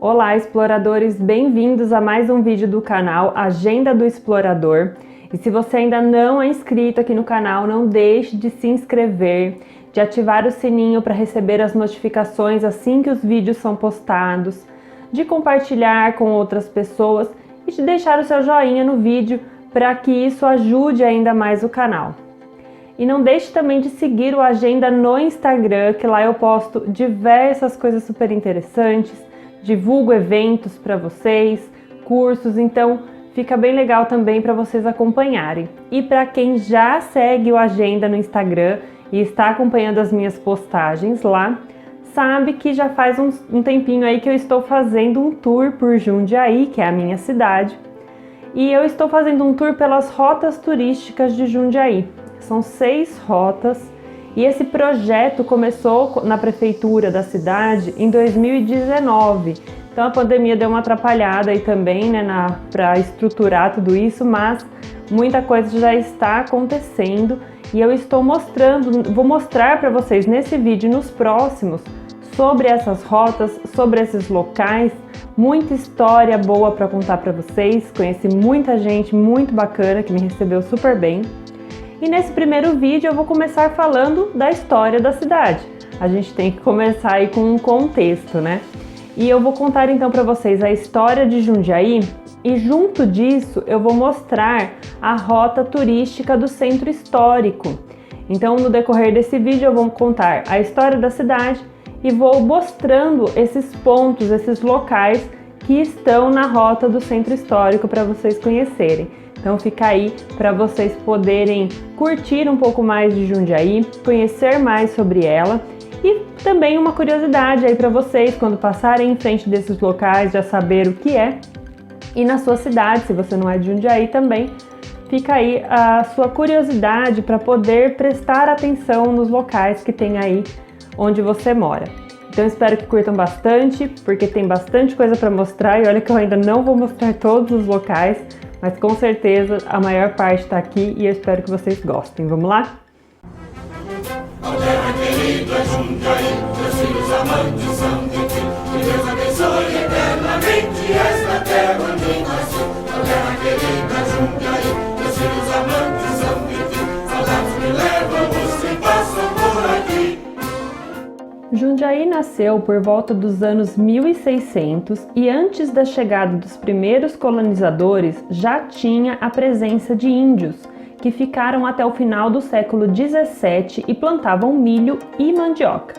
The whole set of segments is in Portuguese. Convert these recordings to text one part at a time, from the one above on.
Olá, exploradores! Bem-vindos a mais um vídeo do canal Agenda do Explorador. E se você ainda não é inscrito aqui no canal, não deixe de se inscrever, de ativar o sininho para receber as notificações assim que os vídeos são postados, de compartilhar com outras pessoas e de deixar o seu joinha no vídeo para que isso ajude ainda mais o canal. E não deixe também de seguir o Agenda no Instagram, que lá eu posto diversas coisas super interessantes, divulgo eventos para vocês, cursos, então fica bem legal também para vocês acompanharem. E para quem já segue o Agenda no Instagram e está acompanhando as minhas postagens lá, sabe que já faz um tempinho aí que eu estou fazendo um tour por Jundiaí, que é a minha cidade, e eu estou fazendo um tour pelas rotas turísticas de Jundiaí. São 6 rotas. E esse projeto começou na prefeitura da cidade em 2019. Então a pandemia deu uma atrapalhada aí também, né, para estruturar tudo isso, mas muita coisa já está acontecendo e eu vou mostrar para vocês nesse vídeo e nos próximos sobre essas rotas, sobre esses locais, muita história boa para contar para vocês. Conheci muita gente muito bacana que me recebeu super bem. E nesse primeiro vídeo eu vou começar falando da história da cidade. A gente tem que começar aí com um contexto, né? E eu vou contar então para vocês a história de Jundiaí e junto disso eu vou mostrar a rota turística do centro histórico. Então no decorrer desse vídeo eu vou contar a história da cidade e vou mostrando esses pontos, esses locais que estão na rota do centro histórico para vocês conhecerem. Então fica aí para vocês poderem curtir um pouco mais de Jundiaí, conhecer mais sobre ela e também uma curiosidade aí para vocês quando passarem em frente desses locais já saber o que é. E na sua cidade, se você não é de Jundiaí também, fica aí a sua curiosidade para poder prestar atenção nos locais que tem aí onde você mora. Então espero que curtam bastante, porque tem bastante coisa para mostrar e olha que eu ainda não vou mostrar todos os locais, mas com certeza a maior parte está aqui e eu espero que vocês gostem. Vamos lá? A terra querida Jundiaí, meus filhos amantes são de ti, que Deus abençoe eternamente esta terra onde nasci. A terra querida Jundiaí, meus filhos amantes são de ti, saudades me levam os que passam por aqui. Jundiaí nasceu por volta dos anos 1600 e antes da chegada dos primeiros colonizadores já tinha a presença de índios, que ficaram até o final do século 17 e plantavam milho e mandioca.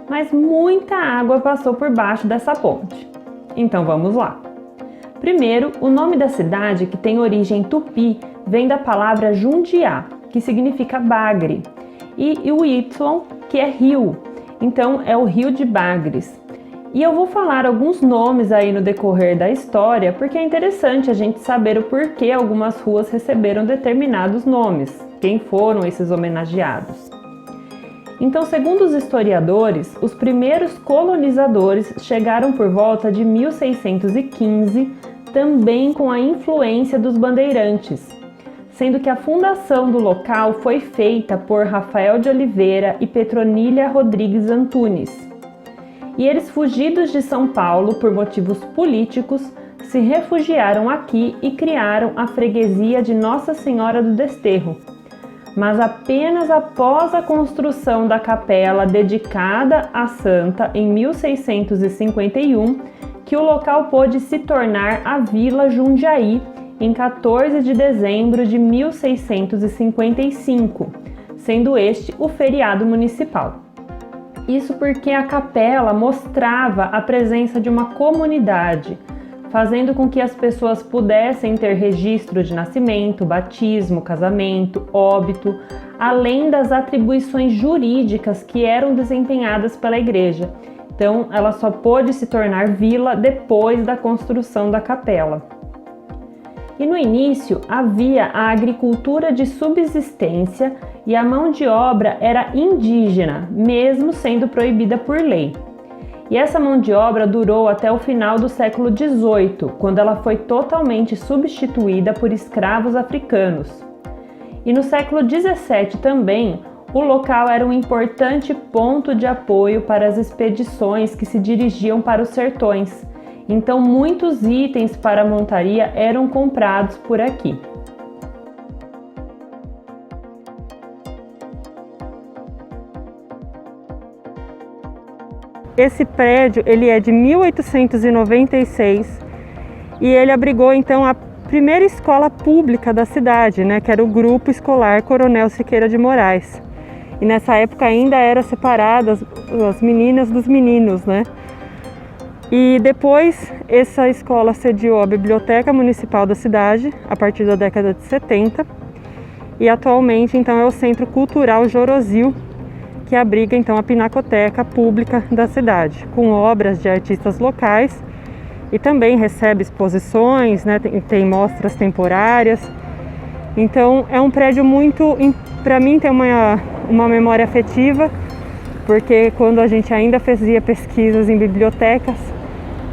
Mas muita água passou por baixo dessa ponte. Então vamos lá. Primeiro, o nome da cidade, que tem origem tupi, vem da palavra Jundiá, que significa bagre, e o Y, que é rio. Então é o Rio de Bagres. E eu vou falar alguns nomes aí no decorrer da história, porque é interessante a gente saber o porquê algumas ruas receberam determinados nomes, quem foram esses homenageados. Então, segundo os historiadores, os primeiros colonizadores chegaram por volta de 1615, também com a influência dos bandeirantes, sendo que a fundação do local foi feita por Rafael de Oliveira e Petronília Rodrigues Antunes. E eles, fugidos de São Paulo por motivos políticos, se refugiaram aqui e criaram a freguesia de Nossa Senhora do Desterro. Mas apenas após a construção da capela dedicada à santa em 1651, que o local pôde se tornar a Vila Jundiaí, em 14 de dezembro de 1655, sendo este o feriado municipal. Isso porque a capela mostrava a presença de uma comunidade, fazendo com que as pessoas pudessem ter registro de nascimento, batismo, casamento, óbito, além das atribuições jurídicas que eram desempenhadas pela igreja. Então, ela só pôde se tornar vila depois da construção da capela. E no início havia a agricultura de subsistência e a mão de obra era indígena, mesmo sendo proibida por lei. E essa mão de obra durou até o final do século XVIII, quando ela foi totalmente substituída por escravos africanos. E no século XVII também, o local era um importante ponto de apoio para as expedições que se dirigiam para os sertões. Então muitos itens para a montaria eram comprados por aqui. Esse prédio ele é de 1896 e ele abrigou então a primeira escola pública da cidade, né, que era o Grupo Escolar Coronel Siqueira de Moraes. E nessa época ainda era separada as meninas dos meninos, né? E depois essa escola sediou a Biblioteca Municipal da cidade a partir da década de 70 e atualmente então é o Centro Cultural Jorozil, que abriga então a Pinacoteca Pública da cidade, com obras de artistas locais e também recebe exposições, né, tem mostras temporárias. Então é um prédio muito, para mim tem uma memória afetiva, porque quando a gente ainda fazia pesquisas em bibliotecas,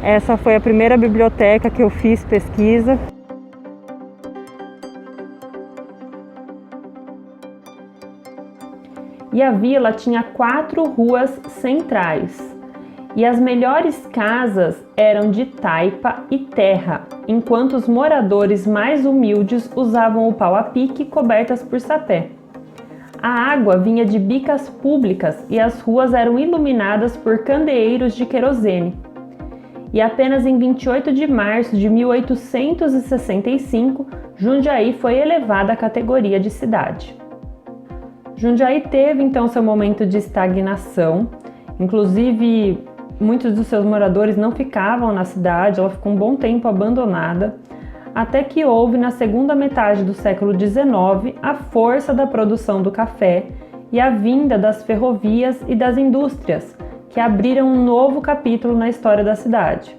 essa foi a primeira biblioteca que eu fiz pesquisa. E a vila tinha 4 ruas centrais. E as melhores casas eram de taipa e terra, enquanto os moradores mais humildes usavam o pau a pique cobertas por sapé. A água vinha de bicas públicas e as ruas eram iluminadas por candeeiros de querosene. E apenas em 28 de março de 1865, Jundiaí foi elevada à categoria de cidade. Jundiaí teve então seu momento de estagnação, inclusive muitos dos seus moradores não ficavam na cidade, ela ficou um bom tempo abandonada, até que houve na segunda metade do século XIX a força da produção do café e a vinda das ferrovias e das indústrias, que abriram um novo capítulo na história da cidade.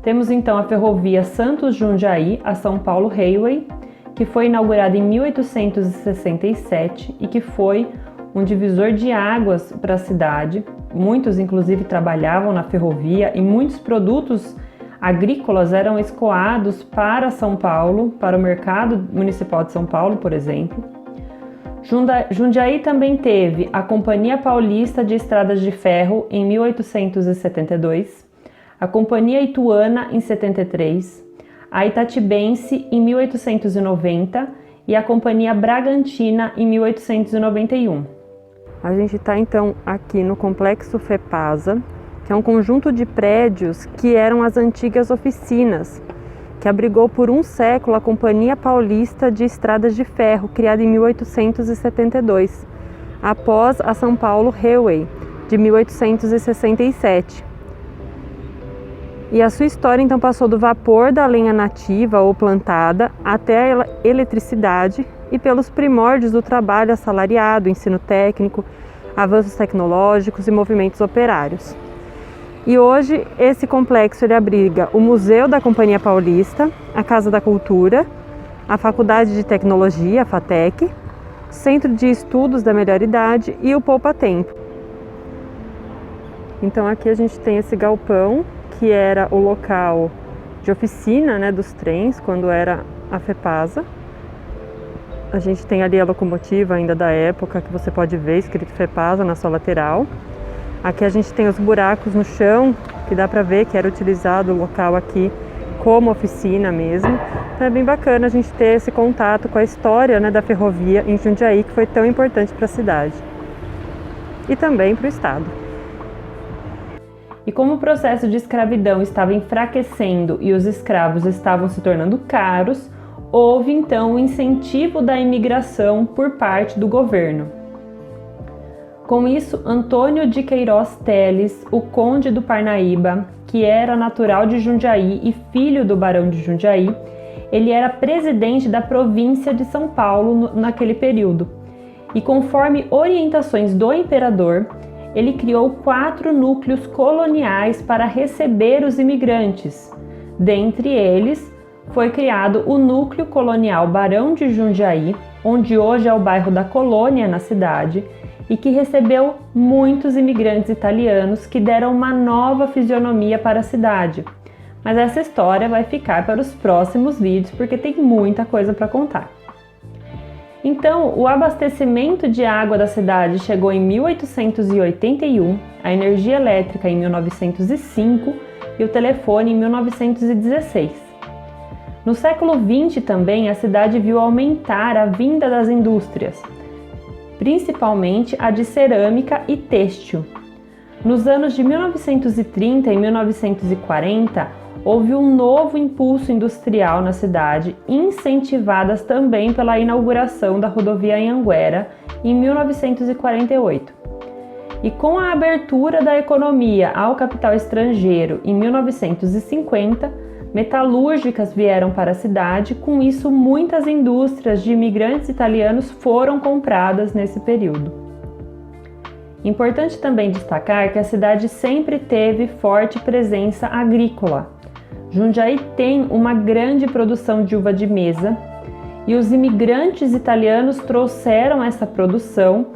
Temos então a ferrovia Santos-Jundiaí, a São Paulo Railway, que foi inaugurada em 1867 e que foi um divisor de águas para a cidade. Muitos, inclusive, trabalhavam na ferrovia e muitos produtos agrícolas eram escoados para São Paulo, para o mercado municipal de São Paulo, por exemplo. Jundiaí também teve a Companhia Paulista de Estradas de Ferro em 1872, a Companhia Ituana em 73, a Itatibense em 1890 e a Companhia Bragantina em 1891. A gente está então aqui no Complexo FEPASA, que é um conjunto de prédios que eram as antigas oficinas, que abrigou por um século a Companhia Paulista de Estradas de Ferro, criada em 1872, após a São Paulo Railway, de 1867. E a sua história então passou do vapor da lenha nativa ou plantada até a eletricidade e pelos primórdios do trabalho assalariado, ensino técnico, avanços tecnológicos e movimentos operários. E hoje esse complexo ele abriga o Museu da Companhia Paulista, a Casa da Cultura, a Faculdade de Tecnologia, a FATEC, Centro de Estudos da Melhor Idade e o Poupa Tempo. Então aqui a gente tem esse galpão, que era o local de oficina, né, dos trens, quando era a FEPASA. A gente tem ali a locomotiva ainda da época, que você pode ver escrito FEPASA na sua lateral. Aqui a gente tem os buracos no chão, que dá para ver que era utilizado o local aqui como oficina mesmo. Então é bem bacana a gente ter esse contato com a história, né, da ferrovia em Jundiaí, que foi tão importante para a cidade e também para o estado. E como o processo de escravidão estava enfraquecendo e os escravos estavam se tornando caros, houve então o incentivo da imigração por parte do governo. Com isso, Antônio de Queiroz Teles, o conde do Parnaíba, que era natural de Jundiaí e filho do barão de Jundiaí, ele era presidente da província de São Paulo naquele período. E conforme orientações do imperador, ele criou 4 núcleos coloniais para receber os imigrantes. Dentre eles, foi criado o Núcleo Colonial Barão de Jundiaí, onde hoje é o bairro da Colônia, na cidade, e que recebeu muitos imigrantes italianos que deram uma nova fisionomia para a cidade. Mas essa história vai ficar para os próximos vídeos, porque tem muita coisa para contar. Então, o abastecimento de água da cidade chegou em 1881, a energia elétrica em 1905 e o telefone em 1916. No século XX também, a cidade viu aumentar a vinda das indústrias, principalmente a de cerâmica e têxtil. Nos anos de 1930 e 1940, houve um novo impulso industrial na cidade, incentivadas também pela inauguração da rodovia Anhanguera em 1948. E com a abertura da economia ao capital estrangeiro em 1950, metalúrgicas vieram para a cidade, com isso muitas indústrias de imigrantes italianos foram compradas nesse período. Importante também destacar que a cidade sempre teve forte presença agrícola. Jundiaí tem uma grande produção de uva de mesa e os imigrantes italianos trouxeram essa produção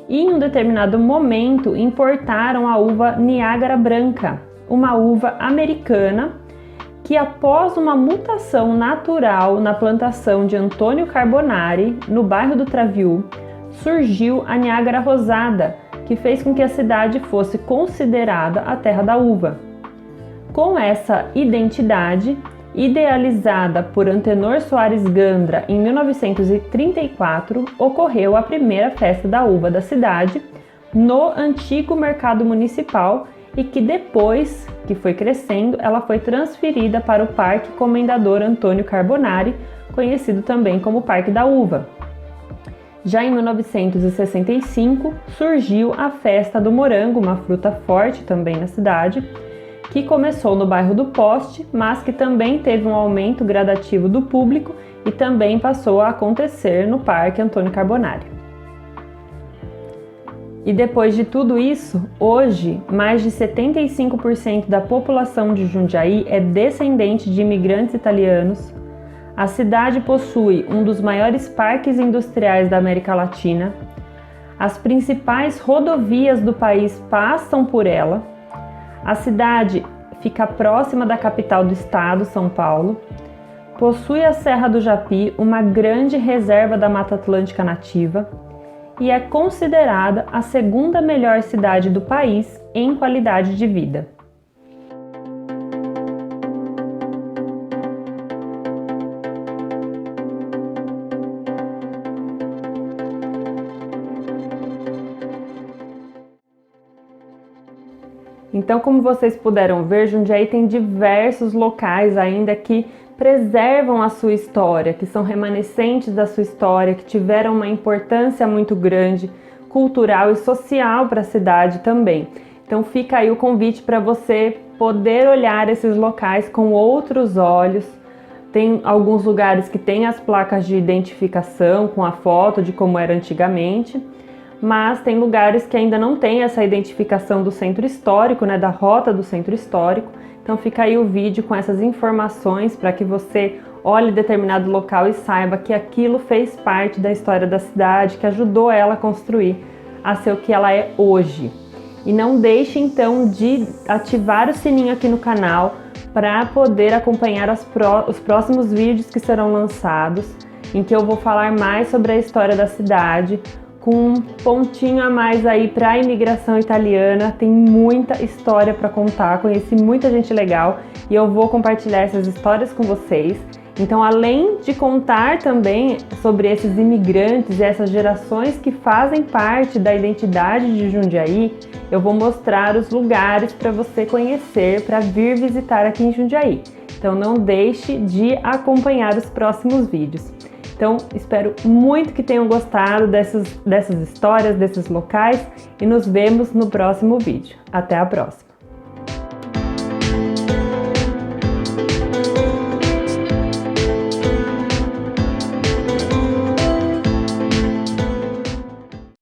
e em um determinado momento importaram a uva Niágara Branca, uma uva americana que após uma mutação natural na plantação de Antônio Carbonari, no bairro do Traviú, surgiu a Niágara Rosada, que fez com que a cidade fosse considerada a terra da uva. Com essa identidade, idealizada por Antenor Soares Gandra em 1934, ocorreu a primeira festa da uva da cidade no antigo mercado municipal e que depois que foi crescendo, ela foi transferida para o Parque Comendador Antônio Carbonari, conhecido também como Parque da Uva. Já em 1965, surgiu a Festa do Morango, uma fruta forte também na cidade, que começou no bairro do Poste, mas que também teve um aumento gradativo do público e também passou a acontecer no Parque Antônio Carbonari. E depois de tudo isso, hoje, mais de 75% da população de Jundiaí é descendente de imigrantes italianos. A cidade possui um dos maiores parques industriais da América Latina. As principais rodovias do país passam por ela. A cidade fica próxima da capital do estado, São Paulo. Possui a Serra do Japi, uma grande reserva da Mata Atlântica nativa. E é considerada a segunda melhor cidade do país em qualidade de vida. Então, como vocês puderam ver, Jundiaí tem diversos locais ainda que preservam a sua história, que são remanescentes da sua história, que tiveram uma importância muito grande, cultural e social para a cidade também. Então fica aí o convite para você poder olhar esses locais com outros olhos. Tem alguns lugares que têm as placas de identificação com a foto de como era antigamente, mas tem lugares que ainda não tem essa identificação do centro histórico, da rota do centro histórico. Então fica aí o vídeo com essas informações para que você olhe determinado local e saiba que aquilo fez parte da história da cidade, que ajudou ela a construir a ser o que ela é hoje. E não deixe então de ativar o sininho aqui no canal para poder acompanhar os próximos vídeos que serão lançados, em que eu vou falar mais sobre a história da cidade, com um pontinho a mais aí para a imigração italiana. Tem muita história para contar, conheci muita gente legal e eu vou compartilhar essas histórias com vocês. Então, além de contar também sobre esses imigrantes e essas gerações que fazem parte da identidade de Jundiaí, eu vou mostrar os lugares para você conhecer, para vir visitar aqui em Jundiaí. Então, não deixe de acompanhar os próximos vídeos. Então, espero muito que tenham gostado dessas histórias, desses locais e nos vemos no próximo vídeo. Até a próxima!